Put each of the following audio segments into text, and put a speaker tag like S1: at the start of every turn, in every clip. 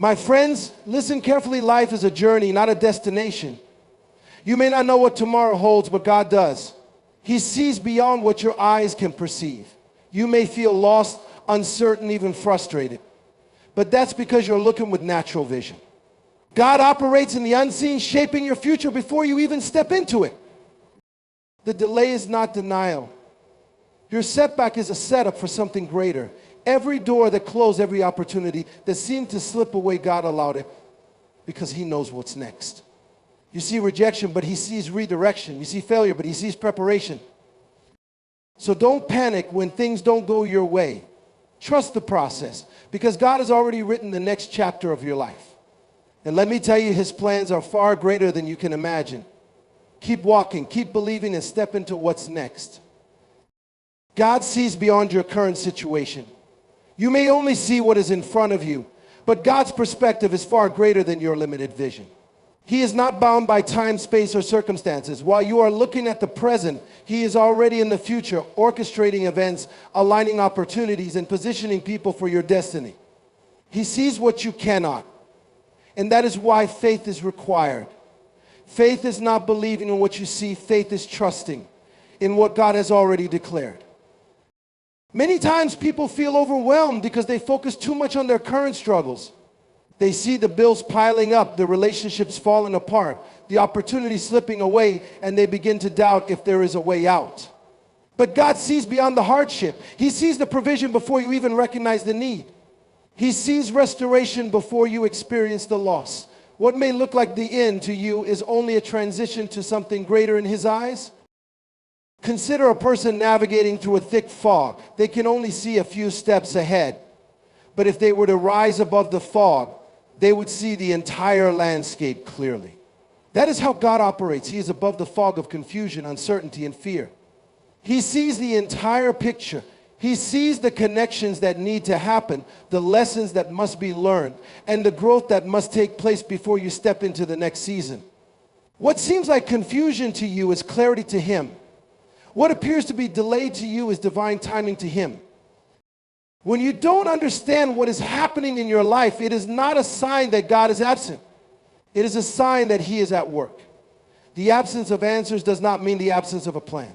S1: My friends, listen carefully. Life is a journey, not a destination. You may not know what tomorrow holds, but God does. He sees beyond what your eyes can perceive. You may feel lost, uncertain, even frustrated. But that's because you're looking with natural vision. God operates in the unseen, shaping your future before you even step into it. The delay is not denial. Your setback is a setup for something greater. Every door that closed, every opportunity that seemed to slip away, God allowed it because He knows what's next. You see rejection, but He sees redirection. You see failure, but He sees preparation. So don't panic when things don't go your way. Trust the process because God has already written the next chapter of your life. And let me tell you, His plans are far greater than you can imagine. Keep walking, keep believing, and step into what's next. God sees beyond your current situation. You may only see what is in front of you, but God's perspective is far greater than your limited vision. He is not bound by time, space, or circumstances. While you are looking at the present, He is already in the future, orchestrating events, aligning opportunities, and positioning people for your destiny. He sees what you cannot, and that is why faith is required. Faith is not believing in what you see. Faith is trusting in what God has already declared. Many times people feel overwhelmed because they focus too much on their current struggles. They see the bills piling up, the relationships falling apart, the opportunities slipping away, and they begin to doubt if there is a way out. But God sees beyond the hardship. He sees the provision before you even recognize the need. He sees restoration before you experience the loss. What may look like the end to you is only a transition to something greater in His eyes. Consider a person navigating through a thick fog. They can only see a few steps ahead. But if they were to rise above the fog, they would see the entire landscape clearly. That is how God operates. He is above the fog of confusion, uncertainty, and fear. He sees the entire picture. He sees the connections that need to happen, the lessons that must be learned, and the growth that must take place before you step into the next season. What seems like confusion to you is clarity to Him. What appears to be delayed to you is divine timing to Him. When you don't understand what is happening in your life, it is not a sign that God is absent. It is a sign that He is at work. The absence of answers does not mean the absence of a plan.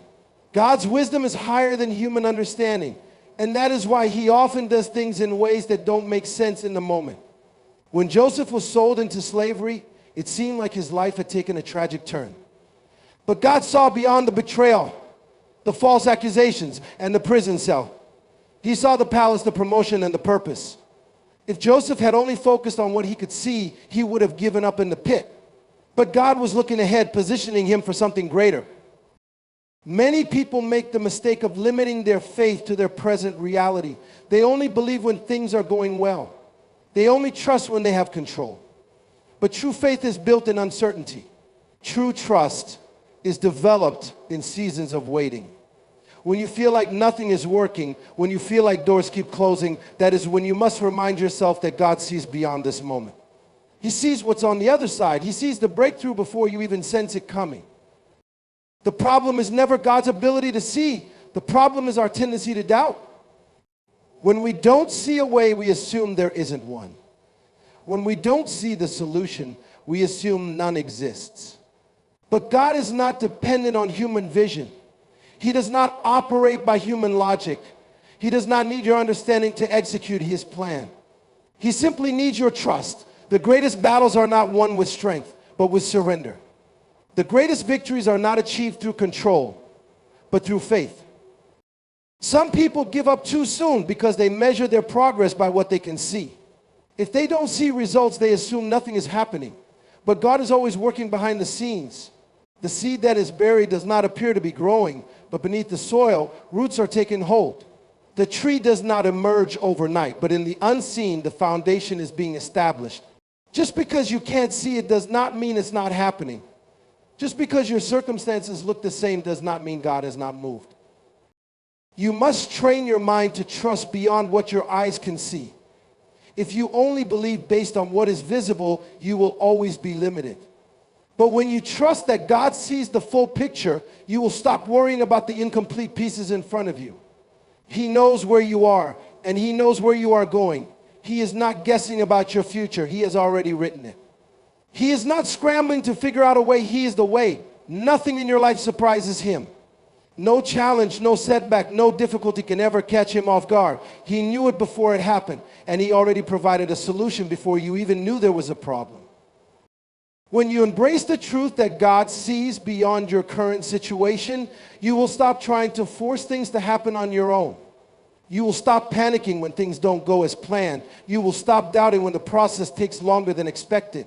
S1: God's wisdom is higher than human understanding, and that is why He often does things in ways that don't make sense in the moment. When Joseph was sold into slavery, it seemed like his life had taken a tragic turn. But God saw beyond the betrayal, the false accusations, and the prison cell. He saw the palace, the promotion, and the purpose. If Joseph had only focused on what he could see, he would have given up in the pit. But God was looking ahead, positioning him for something greater. Many people make the mistake of limiting their faith to their present reality. They only believe when things are going well. They only trust when they have control. But true faith is built in uncertainty. True trust is developed in seasons of waiting. When you feel like nothing is working, when you feel like doors keep closing, that is when you must remind yourself that God sees beyond this moment. He sees what's on the other side. He sees the breakthrough before you even sense it coming. The problem is never God's ability to see. The problem is our tendency to doubt. When we don't see a way, we assume there isn't one. When we don't see the solution, we assume none exists. But God is not dependent on human vision. He does not operate by human logic. He does not need your understanding to execute His plan. He simply needs your trust. The greatest battles are not won with strength, but with surrender. The greatest victories are not achieved through control, but through faith. Some people give up too soon because they measure their progress by what they can see. If they don't see results, they assume nothing is happening. But God is always working behind the scenes. The seed that is buried does not appear to be growing, but beneath the soil, roots are taking hold. The tree does not emerge overnight, but in the unseen, the foundation is being established. Just because you can't see it does not mean it's not happening. Just because your circumstances look the same does not mean God has not moved. You must train your mind to trust beyond what your eyes can see. If you only believe based on what is visible, you will always be limited. But when you trust that God sees the full picture, you will stop worrying about the incomplete pieces in front of you. He knows where you are, and He knows where you are going. He is not guessing about your future. He has already written it. He is not scrambling to figure out a way. He is the way. Nothing in your life surprises him. No challenge, no setback, no difficulty can ever catch him off guard. He knew it before it happened, and he already provided a solution before you even knew there was a problem. When you embrace the truth that God sees beyond your current situation, you will stop trying to force things to happen on your own. You will stop panicking when things don't go as planned. You will stop doubting when the process takes longer than expected.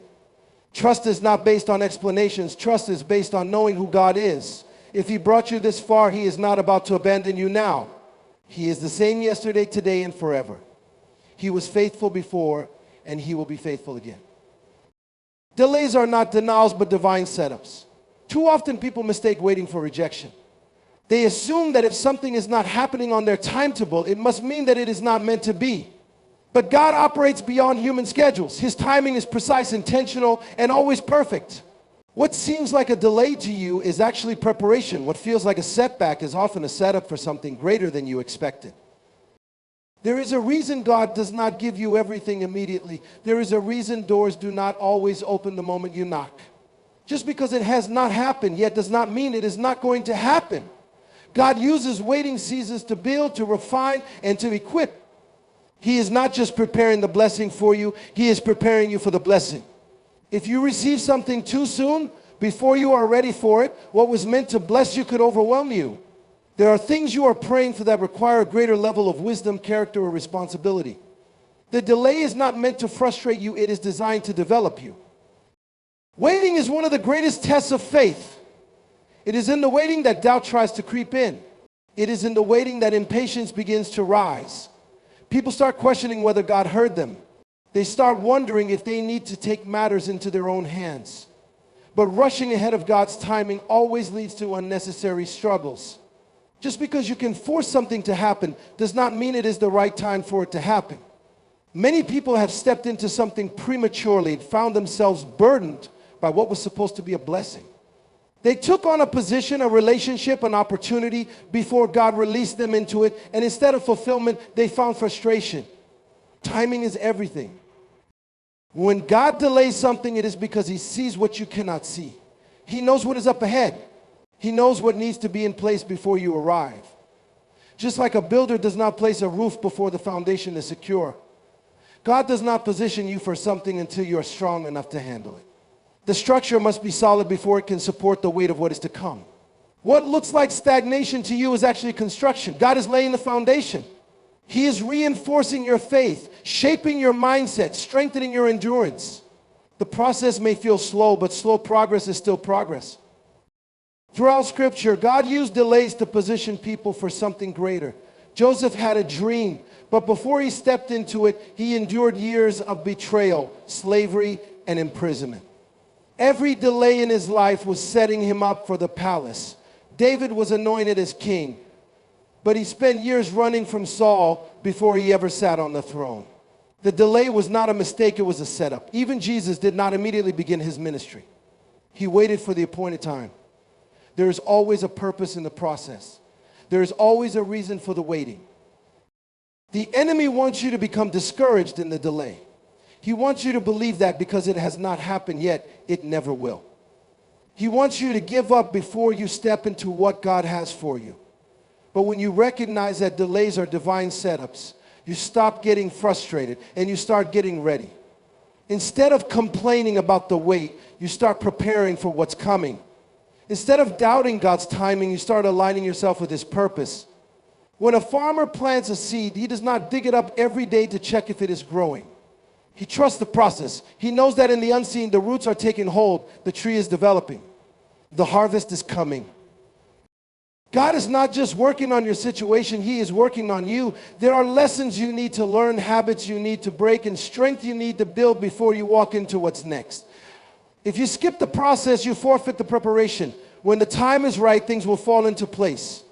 S1: Trust is not based on explanations. Trust is based on knowing who God is. If he brought you this far, he is not about to abandon you now. He is the same yesterday, today, and forever. He was faithful before, and he will be faithful again. Delays are not denials, but divine setups. Too often people mistake waiting for rejection. They assume that if something is not happening on their timetable, it must mean that it is not meant to be. But God operates beyond human schedules. His timing is precise, intentional, and always perfect. What seems like a delay to you is actually preparation. What feels like a setback is often a setup for something greater than you expected. There is a reason God does not give you everything immediately. There is a reason doors do not always open the moment you knock. Just because it has not happened yet does not mean it is not going to happen. God uses waiting seasons to build, to refine, and to equip. He is not just preparing the blessing for you, he is preparing you for the blessing. If you receive something too soon, before you are ready for it, what was meant to bless you could overwhelm you. There are things you are praying for that require a greater level of wisdom, character, or responsibility. The delay is not meant to frustrate you, it is designed to develop you. Waiting is one of the greatest tests of faith. It is in the waiting that doubt tries to creep in. It is in the waiting that impatience begins to rise. People start questioning whether God heard them. They start wondering if they need to take matters into their own hands. But rushing ahead of God's timing always leads to unnecessary struggles. Just because you can force something to happen does not mean it is the right time for it to happen. Many people have stepped into something prematurely and found themselves burdened by what was supposed to be a blessing. They took on a position, a relationship, an opportunity before God released them into it, and instead of fulfillment, they found frustration. Timing is everything. When God delays something, it is because he sees what you cannot see. He knows what is up ahead. He knows what needs to be in place before you arrive. Just like a builder does not place a roof before the foundation is secure, God does not position you for something until you are strong enough to handle it. The structure must be solid before it can support the weight of what is to come. What looks like stagnation to you is actually construction. God is laying the foundation. He is reinforcing your faith, shaping your mindset, strengthening your endurance. The process may feel slow, but slow progress is still progress. Throughout Scripture, God used delays to position people for something greater. Joseph had a dream, but before he stepped into it, he endured years of betrayal, slavery, and imprisonment. Every delay in his life was setting him up for the palace. David was anointed as king, but he spent years running from Saul before he ever sat on the throne. The delay was not a mistake, it was a setup. Even Jesus did not immediately begin his ministry. He waited for the appointed time. There is always a purpose in the process. There is always a reason for the waiting. The enemy wants you to become discouraged in the delay. He wants you to believe that because it has not happened yet, it never will. He wants you to give up before you step into what God has for you. But when you recognize that delays are divine setups, you stop getting frustrated and you start getting ready. Instead of complaining about the wait, you start preparing for what's coming. Instead of doubting God's timing, you start aligning yourself with his purpose. When a farmer plants a seed, he does not dig it up every day to check if it is growing. He trusts the process. He knows that in the unseen, the roots are taking hold, the tree is developing, the harvest is coming. God is not just working on your situation, he is working on you. There are lessons you need to learn, habits you need to break, and strength you need to build before you walk into what's next. If you skip the process, you forfeit the preparation. When the time is right, things will fall into place.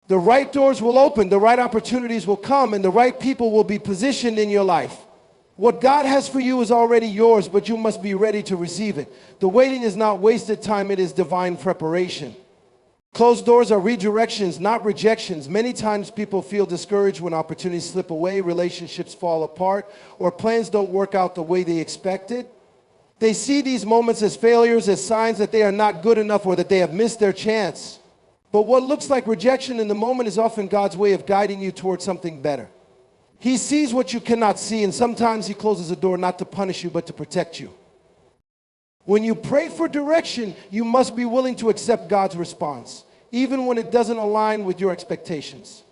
S1: The right doors will open, the right opportunities will come, and the right people will be positioned in your life. What God has for you is already yours, but you must be ready to receive it. The waiting is not wasted time, it is divine preparation. Closed doors are redirections, not rejections. Many times people feel discouraged when opportunities slip away, relationships fall apart, or plans don't work out the way they expected. They see these moments as failures, as signs that they are not good enough or that they have missed their chance. But what looks like rejection in the moment is often God's way of guiding you towards something better. He sees what you cannot see, and sometimes He closes a door not to punish you, but to protect you. When you pray for direction, you must be willing to accept God's response, even when it doesn't align with your expectations.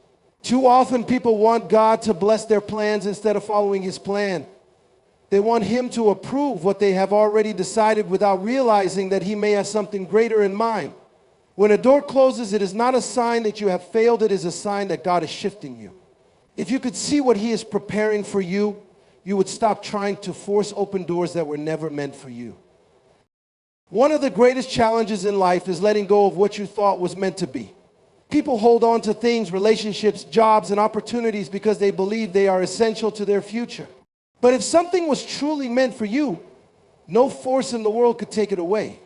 S1: Too often people want God to bless their plans instead of following His plan. They want Him to approve what they have already decided without realizing that He may have something greater in mind. When a door closes, it is not a sign that you have failed, it is a sign that God is shifting you. If you could see what He is preparing for you, you would stop trying to force open doors that were never meant for you. One of the greatest challenges in life is letting go of what you thought was meant to be. People hold on to things, relationships, jobs, and opportunities because they believe they are essential to their future. But if something was truly meant for you, no force in the world could take it away.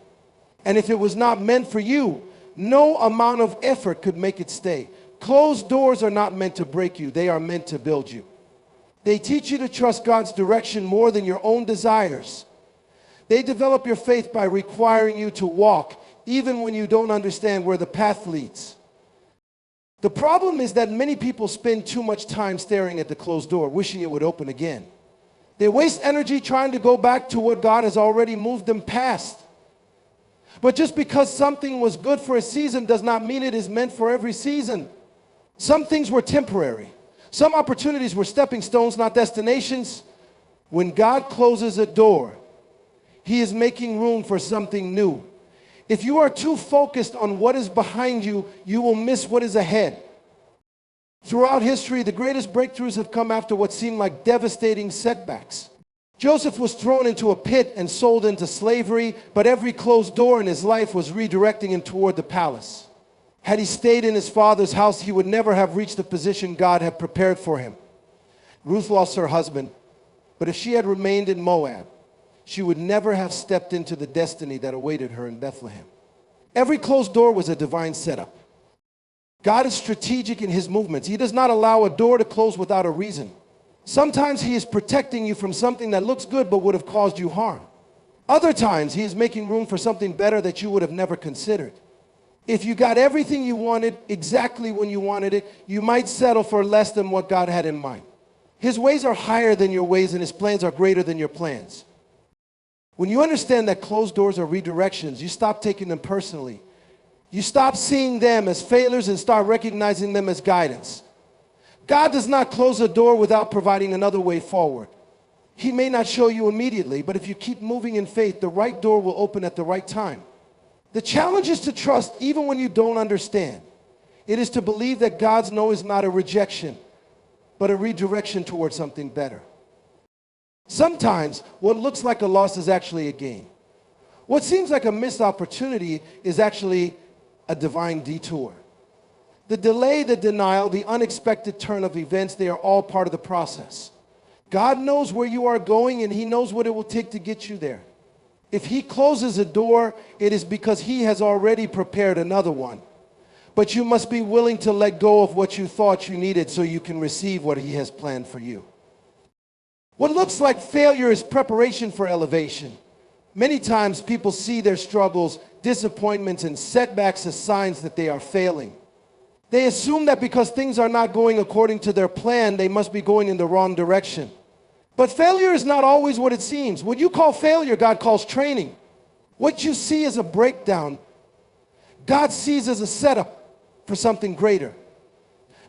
S1: And if it was not meant for you, no amount of effort could make it stay. Closed doors are not meant to break you, they are meant to build you. They teach you to trust God's direction more than your own desires. They develop your faith by requiring you to walk, even when you don't understand where the path leads. The problem is that many people spend too much time staring at the closed door, wishing it would open again. They waste energy trying to go back to what God has already moved them past. But just because something was good for a season does not mean it is meant for every season. Some things were temporary. Some opportunities were stepping stones, not destinations. When God closes a door, He is making room for something new. If you are too focused on what is behind you, you will miss what is ahead. Throughout history, the greatest breakthroughs have come after what seemed like devastating setbacks. Joseph was thrown into a pit and sold into slavery, but every closed door in his life was redirecting him toward the palace. Had he stayed in his father's house, he would never have reached the position God had prepared for him. Ruth lost her husband, but if she had remained in Moab, she would never have stepped into the destiny that awaited her in Bethlehem. Every closed door was a divine setup. God is strategic in His movements. He does not allow a door to close without a reason. Sometimes He is protecting you from something that looks good but would have caused you harm. Other times He is making room for something better that you would have never considered. If you got everything you wanted exactly when you wanted it, you might settle for less than what God had in mind. His ways are higher than your ways, and His plans are greater than your plans. When you understand that closed doors are redirections, you stop taking them personally. You stop seeing them as failures and start recognizing them as guidance. God does not close a door without providing another way forward. He may not show you immediately, but if you keep moving in faith, the right door will open at the right time. The challenge is to trust even when you don't understand. It is to believe that God's no is not a rejection, but a redirection towards something better. Sometimes what looks like a loss is actually a gain. What seems like a missed opportunity is actually a divine detour. The delay, the denial, the unexpected turn of events, they are all part of the process. God knows where you are going, and He knows what it will take to get you there. If He closes a door, it is because He has already prepared another one. But you must be willing to let go of what you thought you needed so you can receive what He has planned for you. What looks like failure is preparation for elevation. Many times people see their struggles, disappointments, and setbacks as signs that they are failing. They assume that because things are not going according to their plan, they must be going in the wrong direction. But failure is not always what it seems. What you call failure, God calls training. What you see as a breakdown, God sees as a setup for something greater.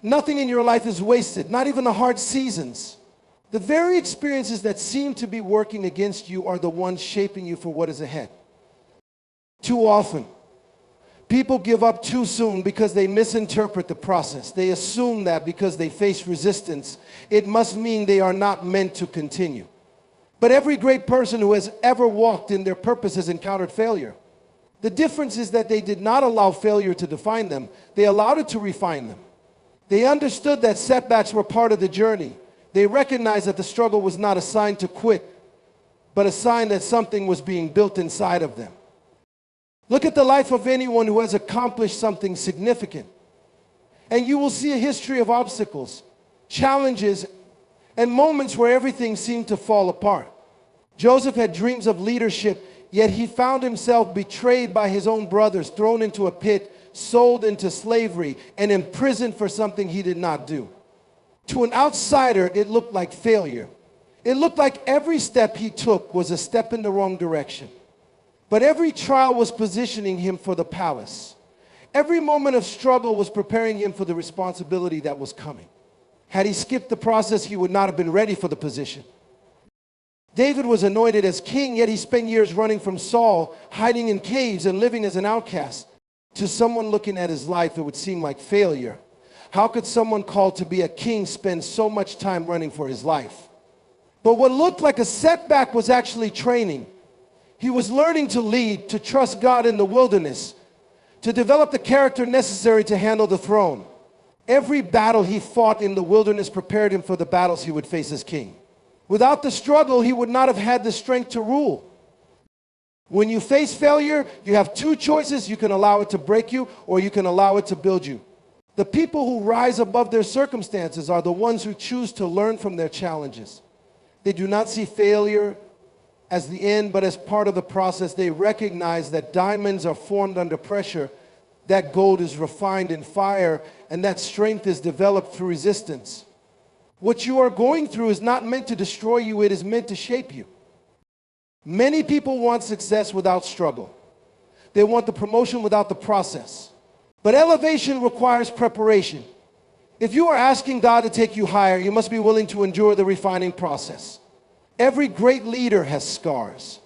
S1: Nothing in your life is wasted, not even the hard seasons. The very experiences that seem to be working against you are the ones shaping you for what is ahead. Too often, people give up too soon because they misinterpret the process. They assume that because they face resistance, it must mean they are not meant to continue. But every great person who has ever walked in their purpose has encountered failure. The difference is that they did not allow failure to define them. They allowed it to refine them. They understood that setbacks were part of the journey. They recognized that the struggle was not a sign to quit, but a sign that something was being built inside of them. Look at the life of anyone who has accomplished something significant, and you will see a history of obstacles, challenges, and moments where everything seemed to fall apart. Joseph had dreams of leadership, yet he found himself betrayed by his own brothers, thrown into a pit, sold into slavery, and imprisoned for something he did not do. To an outsider, it looked like failure. It looked like every step he took was a step in the wrong direction. But every trial was positioning him for the palace. Every moment of struggle was preparing him for the responsibility that was coming. Had he skipped the process, he would not have been ready for the position. David was anointed as king, yet he spent years running from Saul, hiding in caves and living as an outcast. To someone looking at his life, it would seem like failure. How could someone called to be a king spend so much time running for his life? But what looked like a setback was actually training. He was learning to lead, to trust God in the wilderness, to develop the character necessary to handle the throne. Every battle he fought in the wilderness prepared him for the battles he would face as king. Without the struggle, he would not have had the strength to rule. When you face failure, you have two choices. You can allow it to break you, or you can allow it to build you. The people who rise above their circumstances are the ones who choose to learn from their challenges. They do not see failure as the end, but as part of the process. They recognize that diamonds are formed under pressure, that gold is refined in fire, and that strength is developed through resistance. What you are going through is not meant to destroy you, it is meant to shape you. Many people want success without struggle. They want the promotion without the process. But elevation requires preparation. If you are asking God to take you higher, you must be willing to endure the refining process. Every great leader has scars.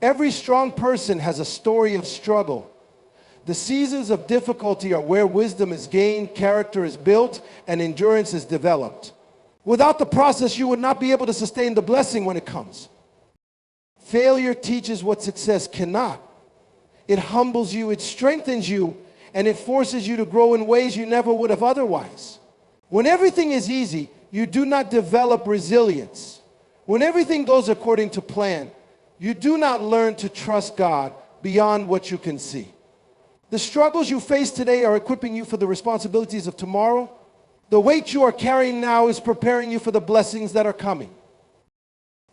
S1: Every strong person has a story of struggle. The seasons of difficulty are where wisdom is gained, character is built, and endurance is developed. Without the process, you would not be able to sustain the blessing when it comes. Failure teaches what success cannot. It humbles you, it strengthens you, and it forces you to grow in ways you never would have otherwise. When everything is easy, you do not develop resilience. When everything goes according to plan, you do not learn to trust God beyond what you can see. The struggles you face today are equipping you for the responsibilities of tomorrow. The weight you are carrying now is preparing you for the blessings that are coming.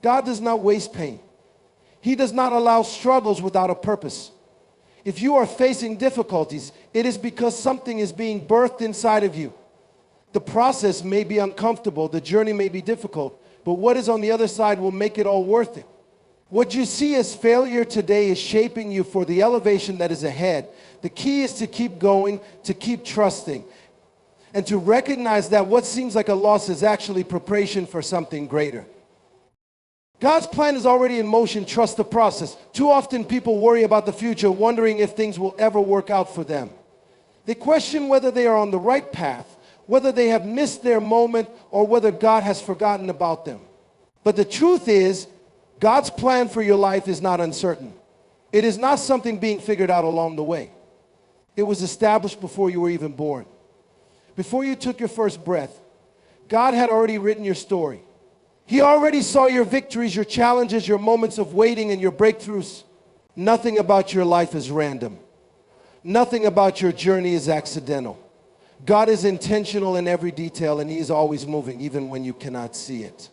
S1: God does not waste pain. He does not allow struggles without a purpose. If you are facing difficulties, it is because something is being birthed inside of you. The process may be uncomfortable, the journey may be difficult, but what is on the other side will make it all worth it. What you see as failure today is shaping you for the elevation that is ahead. The key is to keep going, to keep trusting, and to recognize that what seems like a loss is actually preparation for something greater. God's plan is already in motion. Trust the process. Too often people worry about the future, wondering if things will ever work out for them. They question whether they are on the right path, whether they have missed their moment, or whether God has forgotten about them. But the truth is, God's plan for your life is not uncertain. It is not something being figured out along the way. It was established before you were even born. Before you took your first breath, God had already written your story. He already saw your victories, your challenges, your moments of waiting, and your breakthroughs. Nothing about your life is random. Nothing about your journey is accidental. God is intentional in every detail, and He is always moving, even when you cannot see it.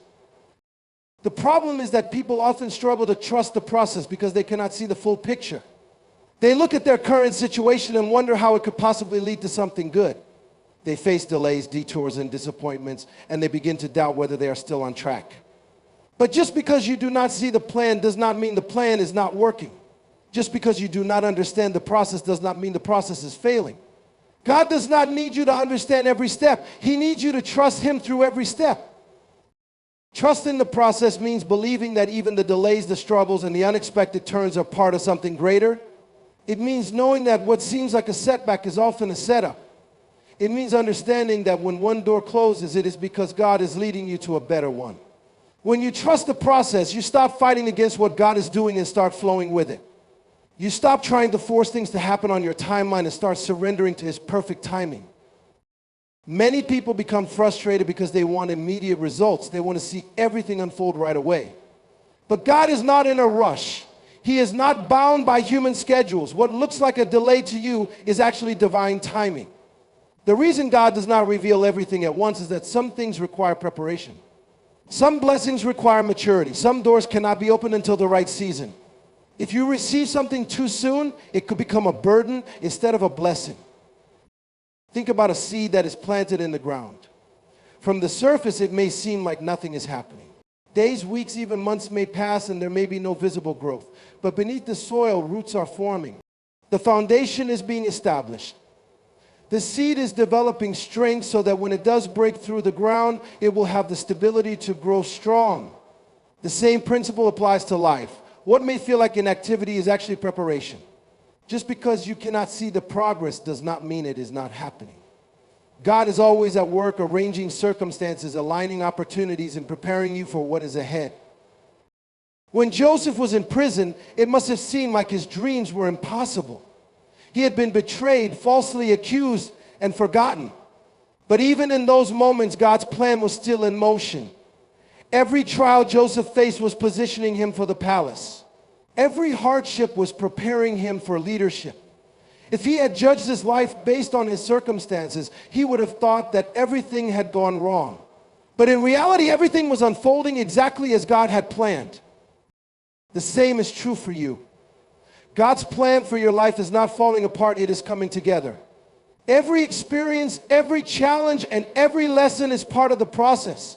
S1: The problem is that people often struggle to trust the process because they cannot see the full picture. They look at their current situation and wonder how it could possibly lead to something good. They face delays, detours, and disappointments, and they begin to doubt whether they are still on track. But just because you do not see the plan does not mean the plan is not working. Just because you do not understand the process does not mean the process is failing. God does not need you to understand every step. He needs you to trust Him through every step. Trusting the process means believing that even the delays, the struggles, and the unexpected turns are part of something greater. It means knowing that what seems like a setback is often a setup. It means understanding that when one door closes, it is because God is leading you to a better one. When you trust the process, you stop fighting against what God is doing and start flowing with it. You stop trying to force things to happen on your timeline and start surrendering to His perfect timing. Many people become frustrated because they want immediate results. They want to see everything unfold right away. But God is not in a rush. He is not bound by human schedules. What looks like a delay to you is actually divine timing. The reason God does not reveal everything at once is that some things require preparation. Some blessings require maturity. Some doors cannot be opened until the right season. If you receive something too soon, it could become a burden instead of a blessing. Think about a seed that is planted in the ground. From the surface, it may seem like nothing is happening. Days, weeks, even months may pass and there may be no visible growth. But beneath the soil, roots are forming. The foundation is being established. The seed is developing strength so that when it does break through the ground, it will have the stability to grow strong. The same principle applies to life. What may feel like inactivity is actually preparation. Just because you cannot see the progress does not mean it is not happening. God is always at work arranging circumstances, aligning opportunities, and preparing you for what is ahead. When Joseph was in prison, it must have seemed like his dreams were impossible. He had been betrayed, falsely accused, and forgotten. But even in those moments, God's plan was still in motion. Every trial Joseph faced was positioning him for the palace. Every hardship was preparing him for leadership. If he had judged his life based on his circumstances, he would have thought that everything had gone wrong. But in reality, everything was unfolding exactly as God had planned. The same is true for you. God's plan for your life is not falling apart, it is coming together. Every experience, every challenge, and every lesson is part of the process.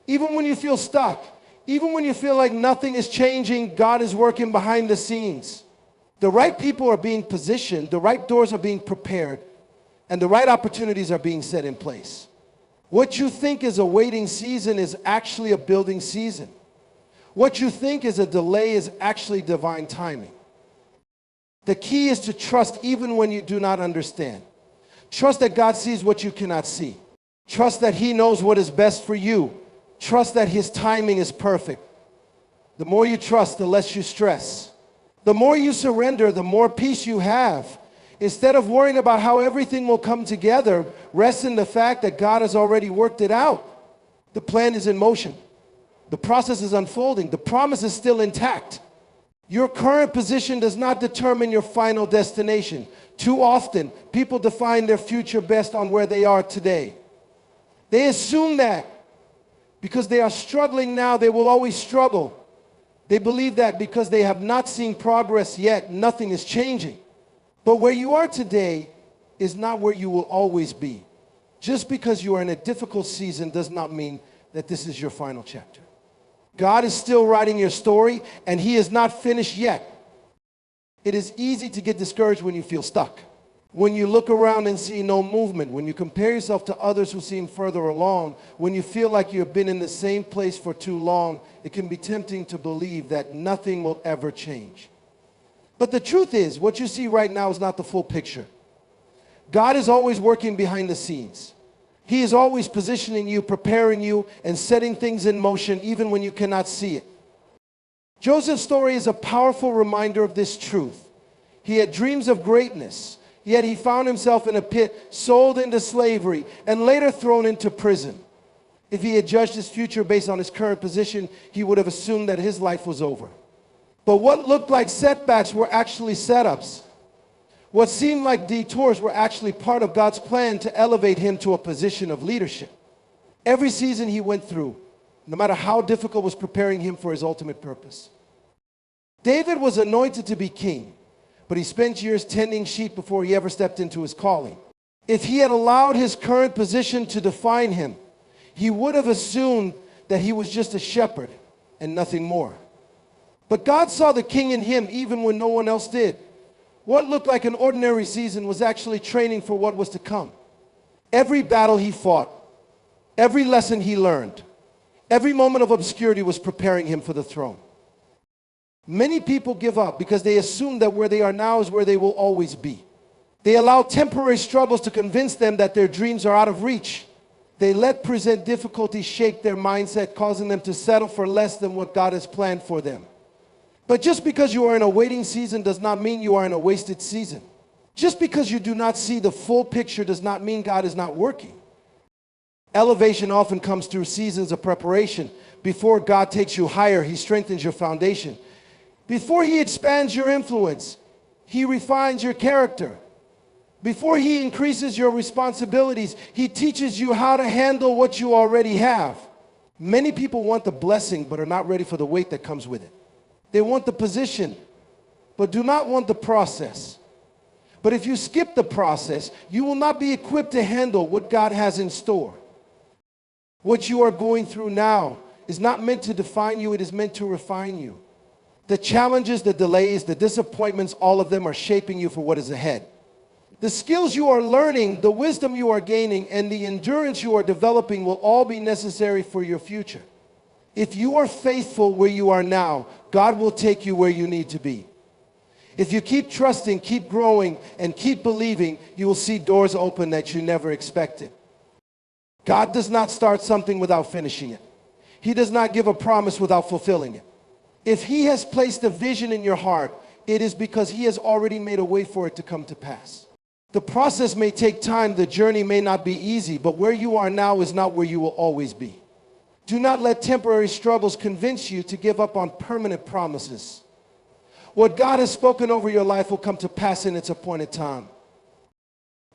S1: Even when you feel stuck, even when you feel like nothing is changing, God is working behind the scenes. The right people are being positioned, the right doors are being prepared, and the right opportunities are being set in place. What you think is a waiting season is actually a building season. What you think is a delay is actually divine timing. The key is to trust even when you do not understand. Trust that God sees what you cannot see. Trust that He knows what is best for you. Trust that His timing is perfect. The more you trust, the less you stress. The more you surrender, the more peace you have. Instead of worrying about how everything will come together, rest in the fact that God has already worked it out. The plan is in motion. The process is unfolding. The promise is still intact. Your current position does not determine your final destination. Too often, people define their future best on where they are today. They assume that because they are struggling now, they will always struggle. They believe that because they have not seen progress yet, nothing is changing. But where you are today is not where you will always be. Just because you are in a difficult season does not mean that this is your final chapter. God is still writing your story, and He is not finished yet. It is easy to get discouraged when you feel stuck. When you look around and see no movement, when you compare yourself to others who seem further along, when you feel like you have been in the same place for too long, it can be tempting to believe that nothing will ever change. But the truth is, what you see right now is not the full picture. God is always working behind the scenes. He is always positioning you, preparing you, and setting things in motion even when you cannot see it. Joseph's story is a powerful reminder of this truth. He had dreams of greatness, yet he found himself in a pit, sold into slavery, and later thrown into prison. If he had judged his future based on his current position, he would have assumed that his life was over. But what looked like setbacks were actually setups. What seemed like detours were actually part of God's plan to elevate him to a position of leadership. Every season he went through, no matter how difficult, was preparing him for his ultimate purpose. David was anointed to be king, but he spent years tending sheep before he ever stepped into his calling. If he had allowed his current position to define him, he would have assumed that he was just a shepherd and nothing more. But God saw the king in him even when no one else did. What looked like an ordinary season was actually training for what was to come. Every battle he fought, every lesson he learned, every moment of obscurity was preparing him for the throne. Many people give up because they assume that where they are now is where they will always be. They allow temporary struggles to convince them that their dreams are out of reach. They let present difficulties shake their mindset, causing them to settle for less than what God has planned for them. But just because you are in a waiting season does not mean you are in a wasted season. Just because you do not see the full picture does not mean God is not working. Elevation often comes through seasons of preparation. Before God takes you higher, He strengthens your foundation. Before he expands your influence, he refines your character. Before he increases your responsibilities, he teaches you how to handle what you already have. Many people want the blessing but are not ready for the weight that comes with it. They want the position but do not want the process. But if you skip the process, you will not be equipped to handle what God has in store. What you are going through now is not meant to define you, it is meant to refine you. The challenges, the delays, the disappointments, all of them are shaping you for what is ahead. The skills you are learning, the wisdom you are gaining, and the endurance you are developing will all be necessary for your future. If you are faithful where you are now, God will take you where you need to be. If you keep trusting, keep growing, and keep believing, you will see doors open that you never expected. God does not start something without finishing it. He does not give a promise without fulfilling it. If he has placed a vision in your heart, it is because he has already made a way for it to come to pass. The process may take time, the journey may not be easy, but where you are now is not where you will always be. Do not let temporary struggles convince you to give up on permanent promises. What God has spoken over your life will come to pass in its appointed time.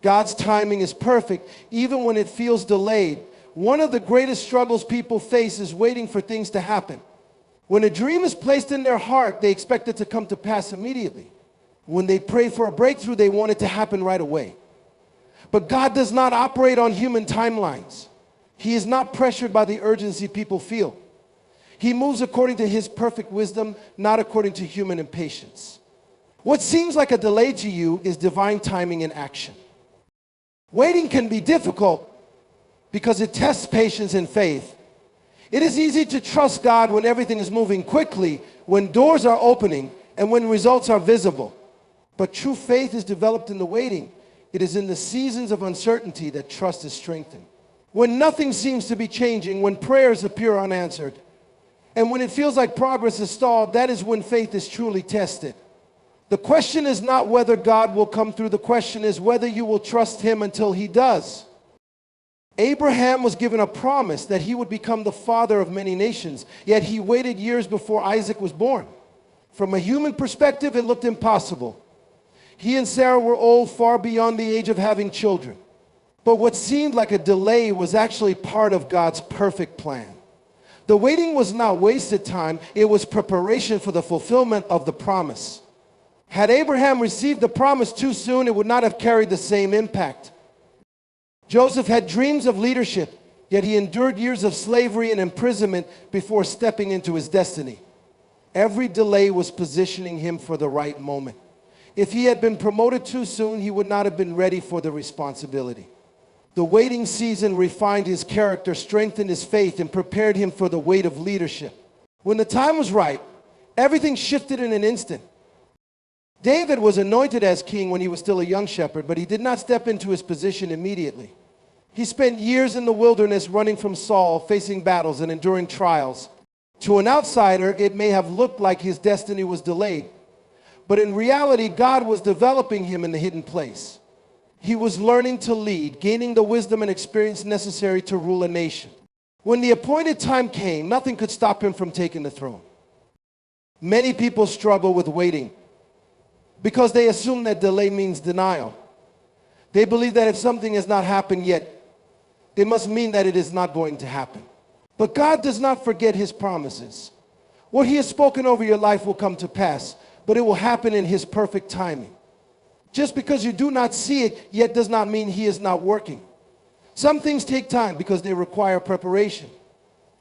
S1: God's timing is perfect, even when it feels delayed. One of the greatest struggles people face is waiting for things to happen. When a dream is placed in their heart, they expect it to come to pass immediately. When they pray for a breakthrough, they want it to happen right away. But God does not operate on human timelines. He is not pressured by the urgency people feel. He moves according to his perfect wisdom, not according to human impatience. What seems like a delay to you is divine timing in action. Waiting can be difficult because it tests patience and faith. It is easy to trust God when everything is moving quickly, when doors are opening, and when results are visible. But true faith is developed in the waiting. It is in the seasons of uncertainty that trust is strengthened. When nothing seems to be changing, when prayers appear unanswered, and when it feels like progress is stalled, that is when faith is truly tested. The question is not whether God will come through. The question is whether you will trust him until he does. Abraham was given a promise that he would become the father of many nations, yet he waited years before Isaac was born. From a human perspective, it looked impossible. He and Sarah were old, far beyond the age of having children. But what seemed like a delay was actually part of God's perfect plan. The waiting was not wasted time, it was preparation for the fulfillment of the promise. Had Abraham received the promise too soon, it would not have carried the same impact. Joseph had dreams of leadership, yet he endured years of slavery and imprisonment before stepping into his destiny. Every delay was positioning him for the right moment. If he had been promoted too soon, he would not have been ready for the responsibility. The waiting season refined his character, strengthened his faith, and prepared him for the weight of leadership. When the time was right, everything shifted in an instant. David was anointed as king when he was still a young shepherd, but he did not step into his position immediately. He spent years in the wilderness running from Saul, facing battles and enduring trials. To an outsider, it may have looked like his destiny was delayed. But in reality, God was developing him in the hidden place. He was learning to lead, gaining the wisdom and experience necessary to rule a nation. When the appointed time came, nothing could stop him from taking the throne. Many people struggle with waiting because they assume that delay means denial. They believe that if something has not happened yet, it must mean that it is not going to happen. But God does not forget his promises. What he has spoken over your life will come to pass, but it will happen in his perfect timing. Just because you do not see it yet does not mean he is not working. Some things take time because they require preparation.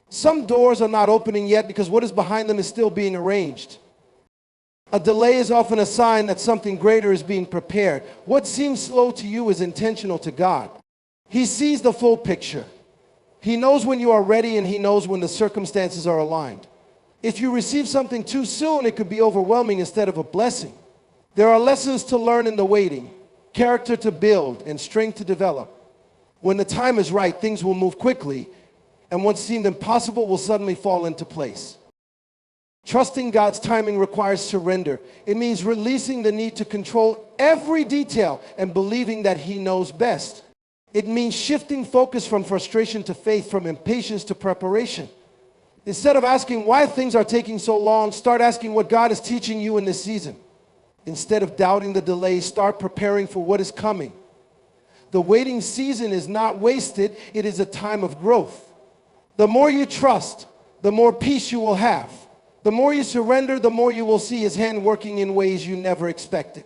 S1: Some doors are not opening yet because what is behind them is still being arranged. A delay is often a sign that something greater is being prepared. What seems slow to you is intentional to God. He sees the full picture. He knows when you are ready and he knows when the circumstances are aligned. If you receive something too soon, it could be overwhelming instead of a blessing. There are lessons to learn in the waiting, character to build, and strength to develop. When the time is right, things will move quickly, and what seemed impossible will suddenly fall into place. Trusting God's timing requires surrender. It means releasing the need to control every detail and believing that he knows best. It means shifting focus from frustration to faith, from impatience to preparation. Instead of asking why things are taking so long, start asking what God is teaching you in this season. Instead of doubting the delay, start preparing for what is coming. The waiting season is not wasted, it is a time of growth. The more you trust, the more peace you will have. The more you surrender, the more you will see His hand working in ways you never expected.